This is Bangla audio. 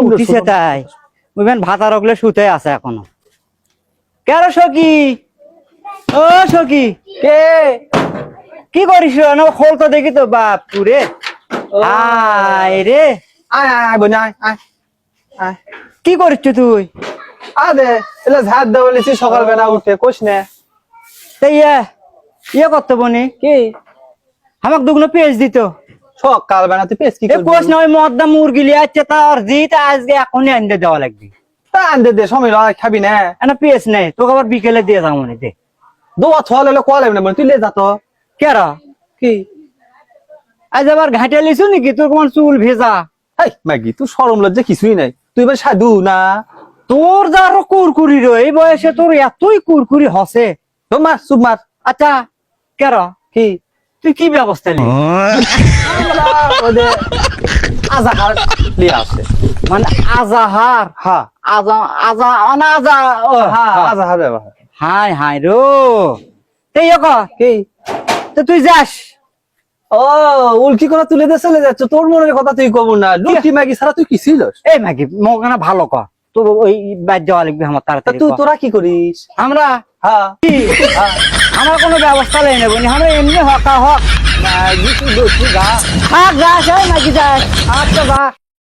উঠিছে তাই ওইখান ভাতা রগলে শুতে আছে এখনো কেন সখী ও সখী কে কি করিস না খোল তো দেখি তো বাপ পুরে আয় রে আয় আয় বোন আয় আয় আয় কি করিস তুই আদে এলা ঝাড় দে বলেছি সকালবেলা উঠে কোশ নে তাই ইয়ে করতে বনি কি আমাকে দুগুলো পেঁয়াজ দিত সকালবেলা তুই পেস কি এ করবি কোষ না ওই মদ্দা মুরগি লিয়ে আসছে তার জিত আজকে এখনই আনতে দেওয়া লাগবে তা আনতে দে সময় লয় খাবি না না পেঁয়াজ নেই তোকে আবার বিকেলে দিয়ে যাও মনে দে দোয়া থল হলে কল না তুই লে যা তো কেরা কি আজ আবার ঘাটে লিছু নাকি তোর কোন চুল ভেজা এই ম্যাগি তুই শরম লজ্জা কিছুই নাই তুই এবার সাধু না তোর যা আরো কুরকুরি রে এই বয়সে তোর এতই কুরকুরি হসে তো মার চুপ মার আচ্ছা কেরা কি তুই কি ব্যবস্থা নি আজাহার লিয়ে আসে মানে আজাহার হ্যাঁ আজা আজা অনা আজা ও হ্যাঁ আজাহার ব্যবহার হাই হাই রো তেই কি তো তুই যাস ও উল্কি করে তুলে দিয়ে চলে যাচ্ছ তোর মনের কথা তুই কব না লুটি ম্যাগি ছাড়া তুই কি ছিলস এই মাগি মোকানা ভালো কর তোর ওই বাদ যাওয়া লাগবে আমার তা তাড়াতাড়ি তুই কর। তোরা কি করিস আমরা হ্যাঁ কি আমার কোনো ব্যবস্থা নেই নেব আমরা এমনি হকা হক ম্যাগি তুই দোষী গা থাক যাস এই নাকি যাস আচ্ছা যা